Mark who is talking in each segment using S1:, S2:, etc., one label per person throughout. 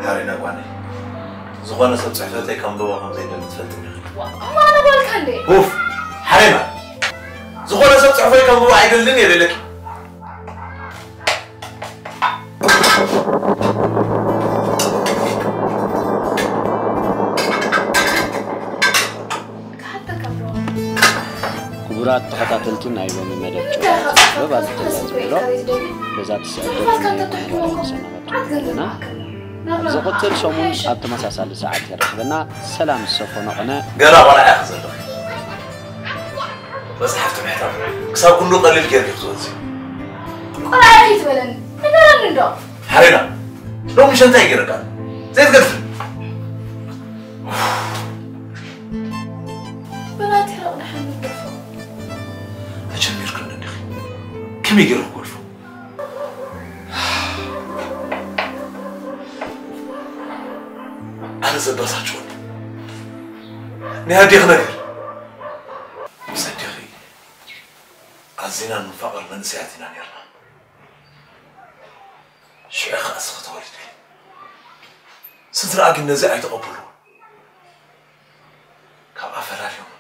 S1: حارينا قواني زغوانا سب صحفتي كم ضوء خمسين للتفتح
S2: ما أنا بالك عندي
S1: أوف حريمة زغوانا سب صحفتي كم ضوء عيد الدنيا لك
S3: ክቡራት ተኸታተልትን ናይ ሎሚ መደብ በባል ተዘብሎ በዛት ሰዓት زقتل سومون أبتمساسال ساعات يركبنا سلام السفونة
S1: قرا ولا أخذ بس حفت محتاج كسر كله قليل كير كيفوزي
S2: قرا عيد ولن نقرا ندو
S1: حرينا لو مش أنت يقرا زي تقدر
S2: بناتي رأوا نحن ندفع
S1: أجل يركن النخ كم يقرا كورفو أنا زبّرت شون نهدي خنقر صدقي عزينا نفقر من ساعتنا نيرنا شيخ أسخط والدي ستراك النزاع يتقبلون كم أفرار يوم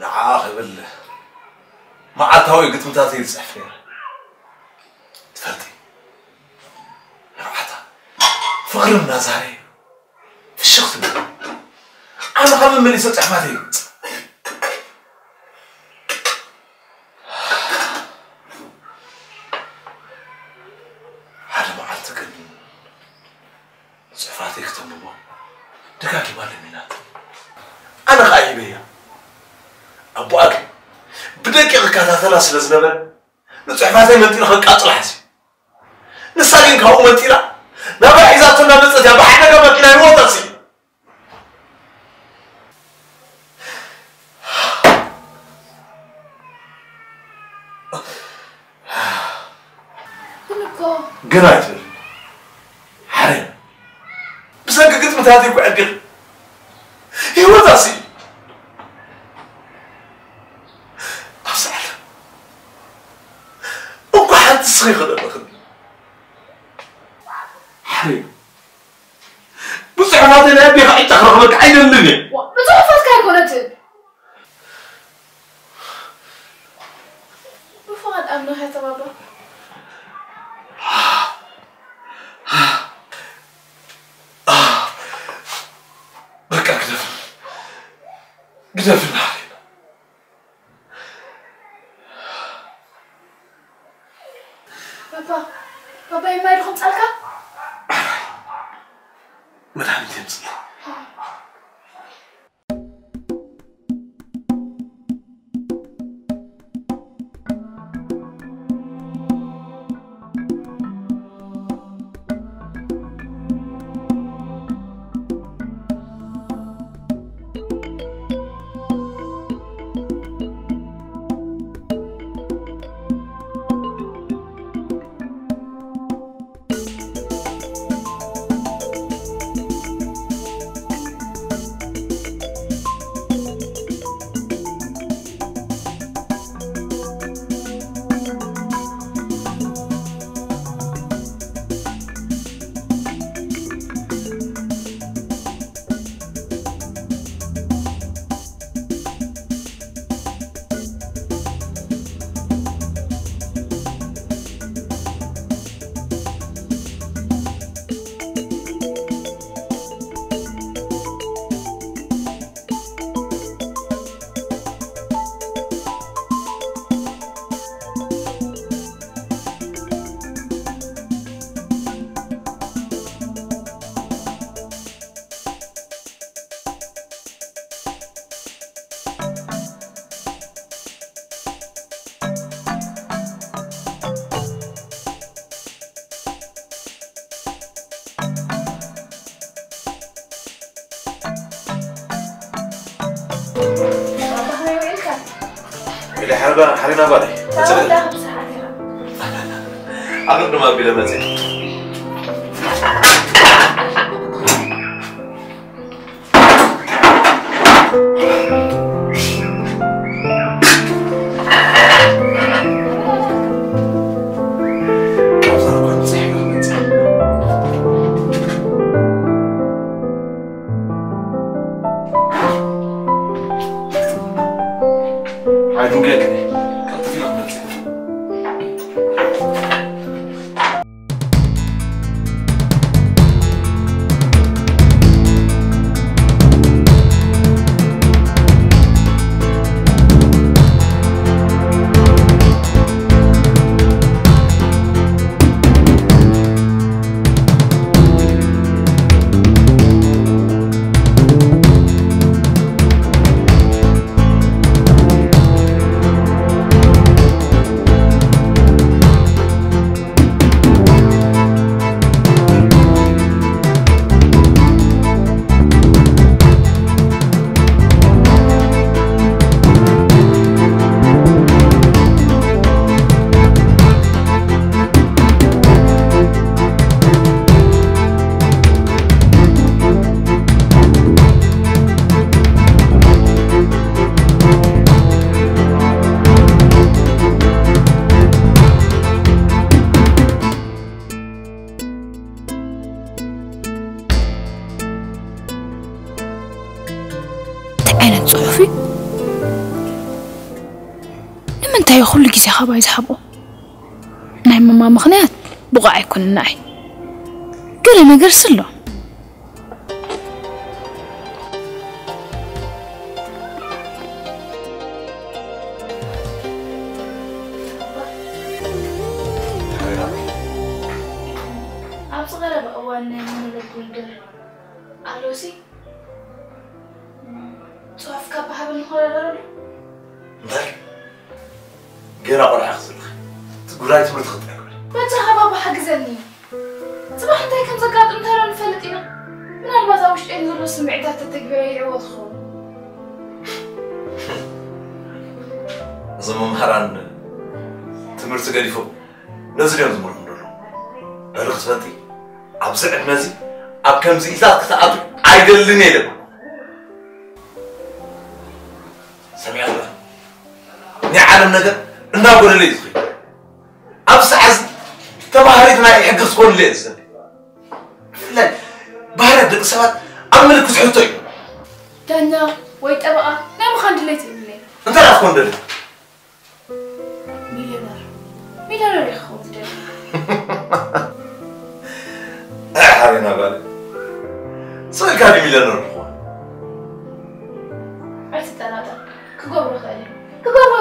S1: نعاقب ما عطاوي قلت متاتي يتسحفني تفرتي فقر النازاري في الشخص أنا قبل من يسوي أحمدي هذا ما أعتقد صفاتي كتموا دكاكي مال المينات أنا غايبية أبو أكل بدك يغكاتا ثلاث لزنبه نصحفاتي منتين خلق أطلع حسي نسالين كهو منتينا نبى إذا كنا نصدق يا بحنا كم كنا نوطسي
S2: كلكو
S1: قرأت حرين بس أنا قلت متهادي وعقل يوطسي أفسح أنكو حد صغير خذ حريم بص حماتي لا يبي غايت تخرج لك عين اللي
S2: بتوقفت كاي كونت بفقد أمنو هاي بابا
S1: بركة قدف النهار
S2: بابا ما يدخل تسألك
S1: مدام تمسي حرينا بالي أنا ما بلا مزيد
S2: جزي خبا يسحبو ناي ماما مخنيات بقع يكون ناي قال ما قرسله ألوسي صوف كاب حبل نخول الرد
S1: مالك غير أقول حخزل تقول هاي تمرت خطأ
S2: ما تهبا بحق زني صباح انتي كم زقاط انتهرون فلتينا من الباطا وش انزلوا سمعتها تتقبيري وضخون
S1: زمان مهران تمرت قريفو نزل يوم زمرهم دولو بلغ سفاتي عبزع المازي أب كم زيزات كتاعته عيدلني لك سمع الله نعلم نجر نقول لي يزغي أبس عز تبهرت ما يحقص كل ليز لا بهرت دق سبات أملك تحطي
S2: دنا ويت أبقى نعم خندلت مني
S1: أنت لا تكون دلي
S2: مليونر يا خوت دلي
S1: حرينا بالي صار كان مليونر أخوان
S2: عرفت ثلاثة كقبر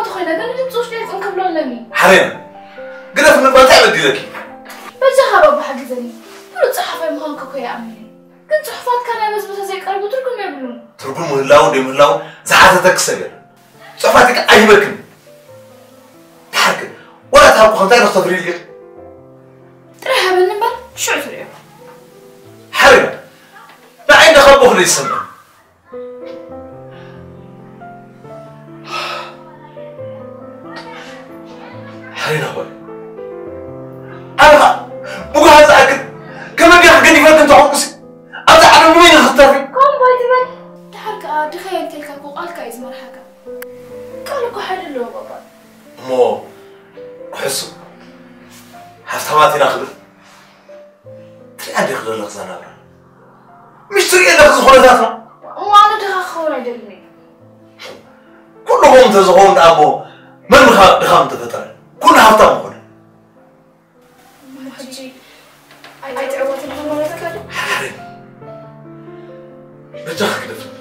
S2: تخينا قال لي تزوج ليز نكملون لمي
S1: حرينا قلت من ما تعمل دي لك
S2: بجهر بحق زني كل صحافة مهانك كوي عملي كنت صحفات كان بس زي قلبي تركم يبلون
S1: تركم مهلاو دي مهلاو زعاتك سجل صحفاتك أي مكان تحرك ولا تهبط خنتين الصفرية
S2: تريها بالنبل شو عتريه
S1: حرينا ما عندك خبوه لي السنة حرينا أخوي أنا بقول هذا أكل كم بيحكي لي فلك تعوقسي أنا على مين اختاري
S2: كم بايدي بل تحرك تخيل تلك قالك إزمر حكا قالك حل اللي هو بابا
S1: مو حسو حفتماتي ناخذ تري عندي خلال لغزانا مش تري لغز خلالاتنا
S2: وانا دخا خورا يدلني
S1: كلهم تزغون أبو من دخام تفتر كلها هفتم خلال
S2: محجي أي تعوات المرة كده
S1: حرين بجاك دفن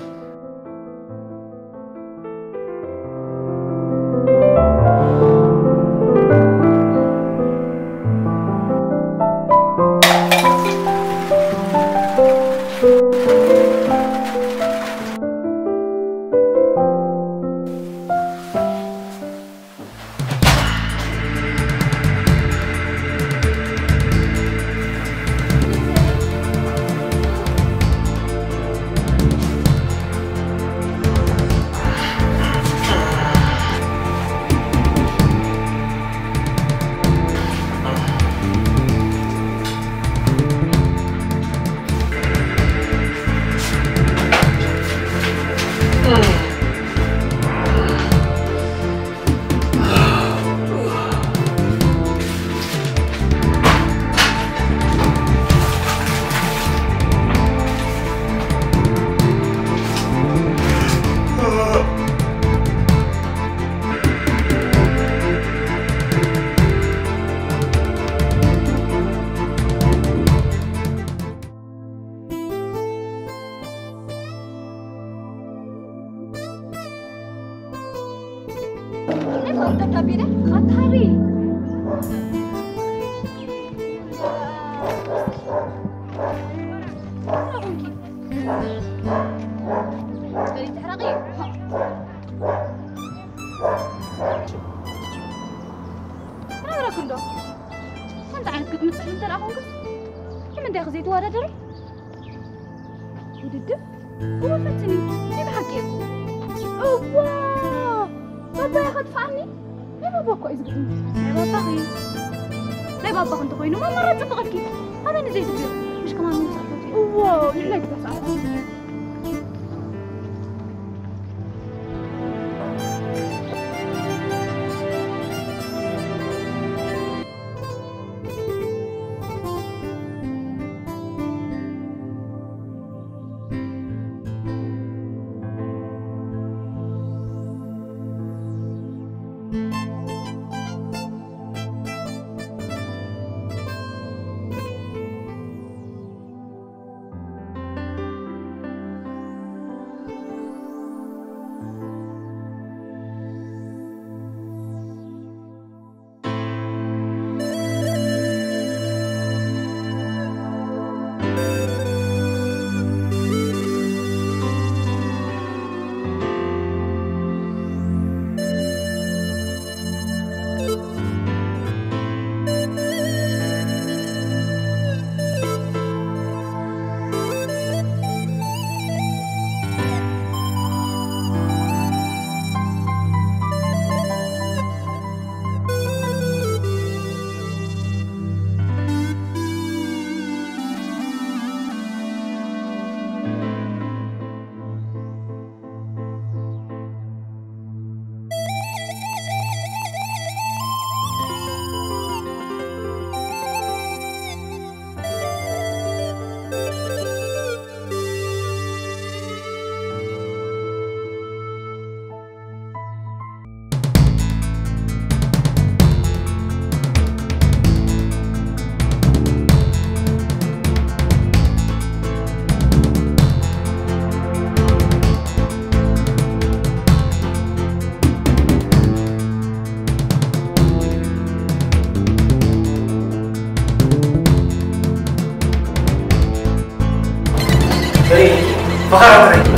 S1: فخرت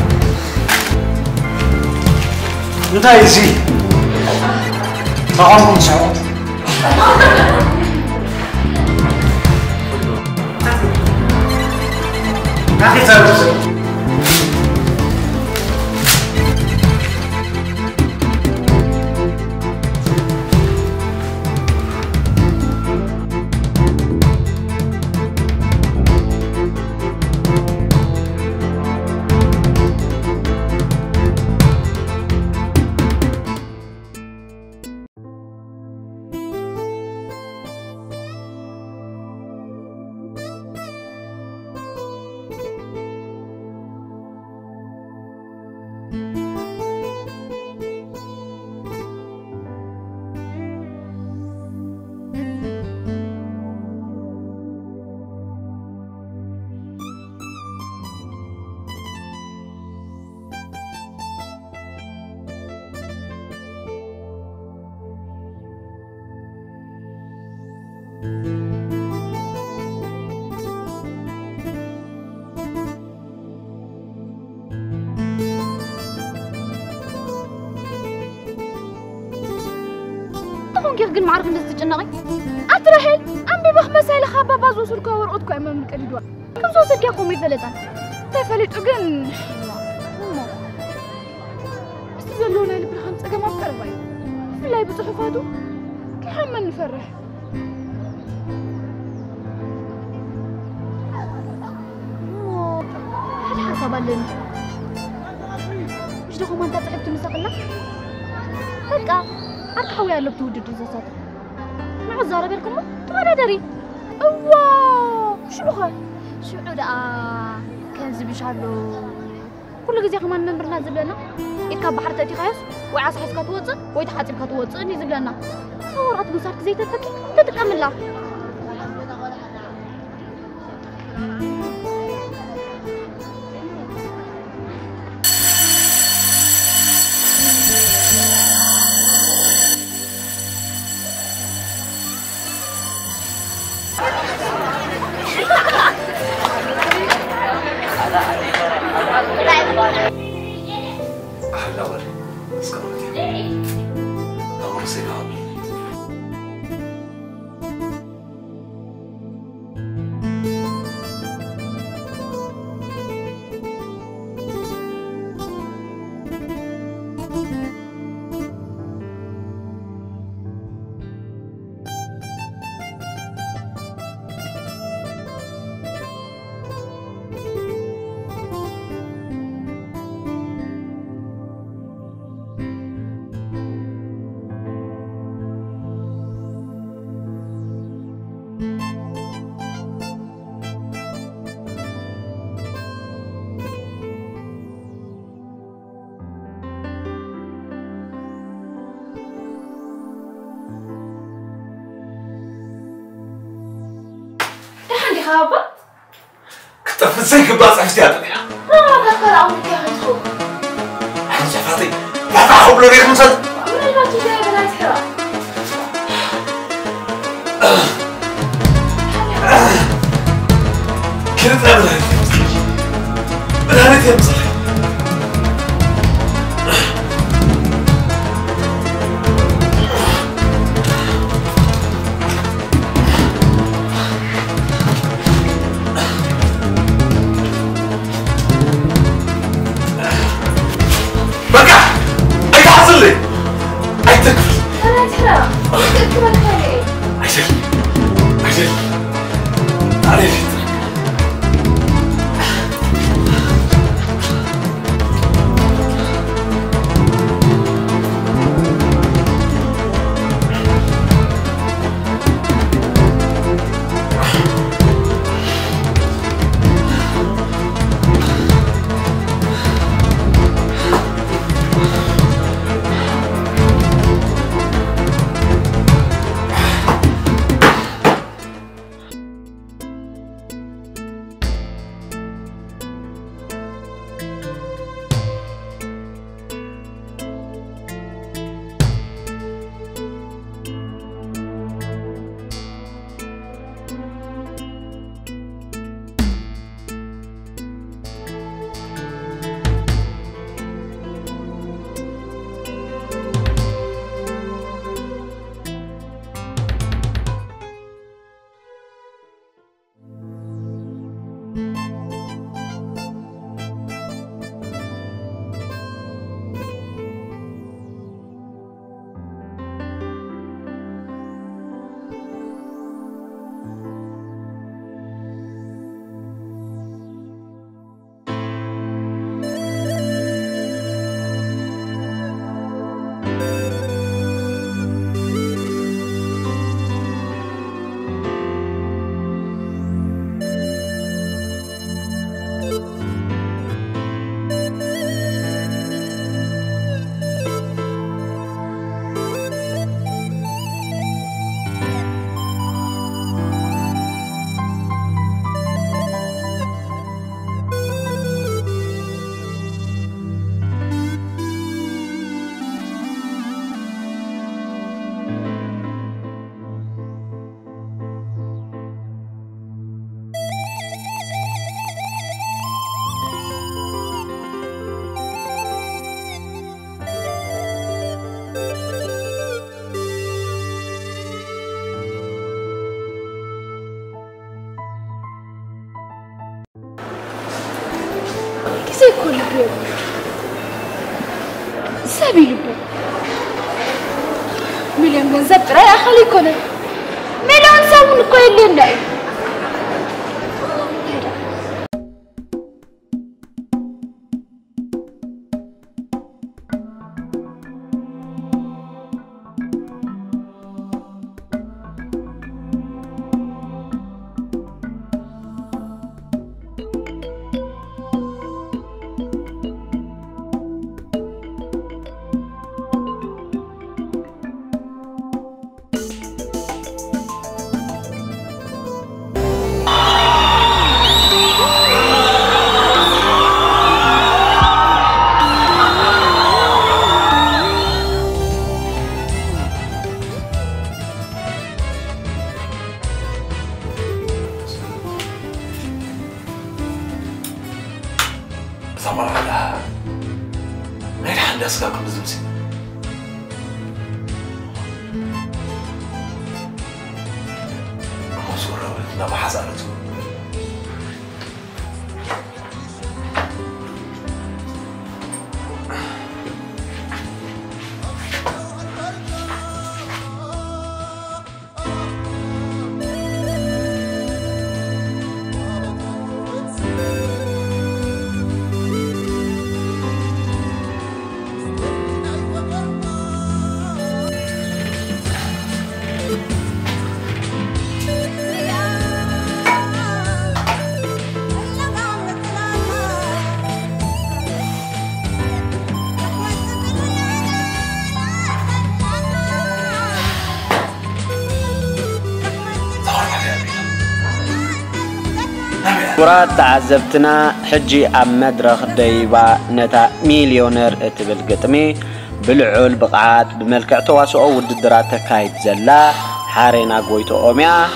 S1: نتاي زي طعامكم سعود ناخي تسوي
S2: ግን ማርክ እንደተጨነቀኝ አትረህል አምቢ በخمسه ለኻባ ባዞ ስልካ ወርቁት ቆይ መምቀድዷ ከምሶ ስልክ ያቆም ይፈለጣል ተፈልጡ ግን استزلونا لبرهان صقم افقرباي فلاي بصحفاتو كحمل نفرح هل حسب لنا مش دخو ما انت تعبت مسقنا بقى أركحوا يا لب تودد الزسات مع الزارة بيركم تغنى دري واو شنو خال شو عدا كان زبي شالو كل جزء كمان نمرنا زبلنا إذا بحر تأتي خايس وعاس حس كتوصل ويتحاتم كتوصل إني زبلنا صورات بصارت زي تفكي تتكمل لا
S1: خابة كتف زي كباس عفتي هذا
S2: ما تذكر عمرك يا خدخو
S1: أنا شفاتي ما فاهم لو ريح مصد
S2: وين ما تجي بلا تحرق
S1: كنت بلانت يا مصلي
S2: كل بيت سبيل بو مليون من زبرة يا خليكم مليون سوون كل لنا
S1: ثمر على غير حد أسكاك بزمسي مصورة ولدنا ما حزارته
S3: كرات تعذبتنا حجي أم مدرخ دايبا نتا مليونير اتبل قطمي بالعول بقعات بملكع تواسو ود الدرات كايد زلا حارينا قويتو أوميا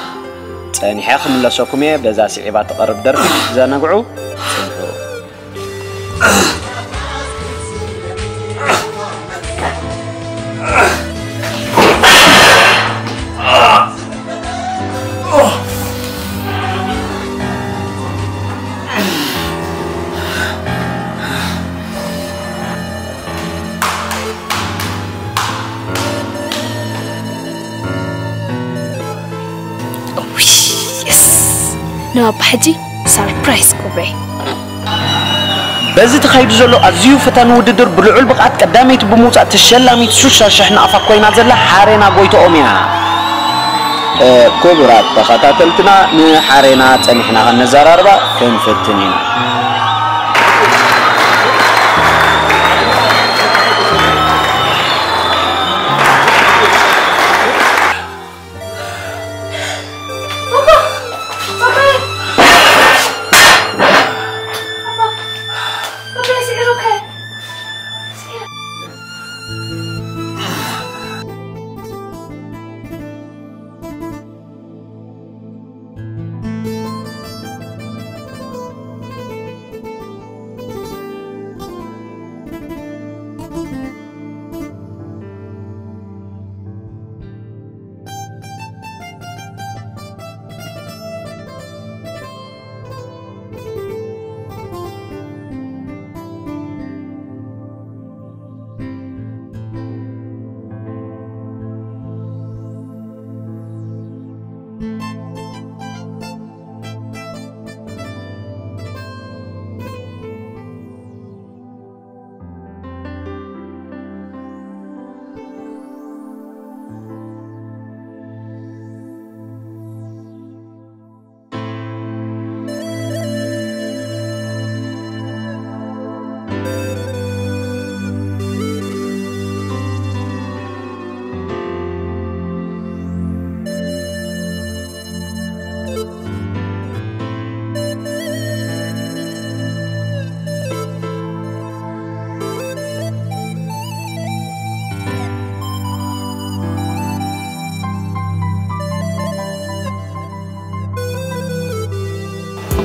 S3: تاني حيخم الله سوكمي بزا سعيبات قرب درفي زانقعو
S2: نواب حجي سربرايز كوبي
S3: بزي تخيل زلو أزيو فتان وددر بالعول بقعت قداميت بموسى تشلاميت شوشا شحنا أفاكوينا زلا حارينا قويتو أوميا كبرات تخطاتلتنا نحارينا تنحنا هالنزار أربع كنفتنين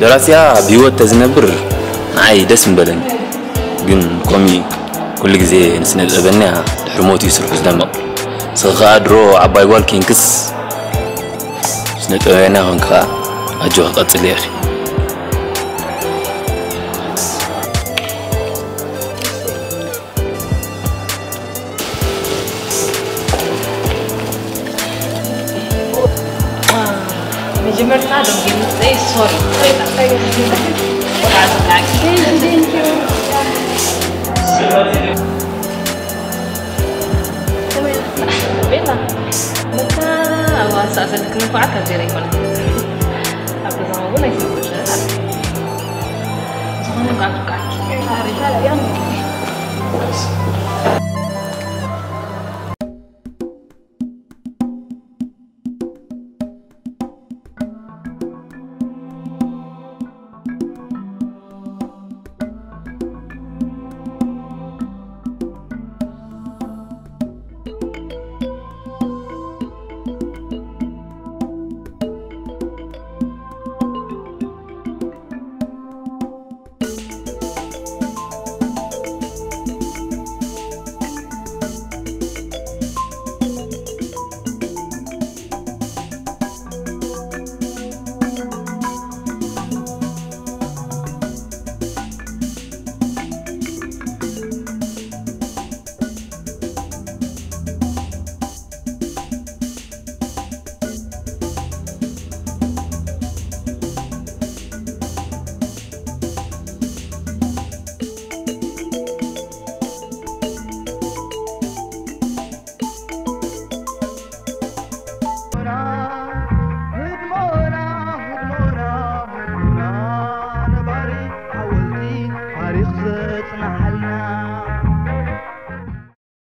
S4: دراسيا بيوت تزنبر معي دسم بلن جن كومي كل جزء نسند أبنها حرموتي يسرح زدمق سخادرو عباي والكينكس سند أبنها هنكا أجوه قتل يا أخي
S5: مجمرتنا دم جيم زي سوري بيلا متى واساسا كنا فعلت زي يكون أبدا ما أقول لك شو زمان قاعد رجال يلا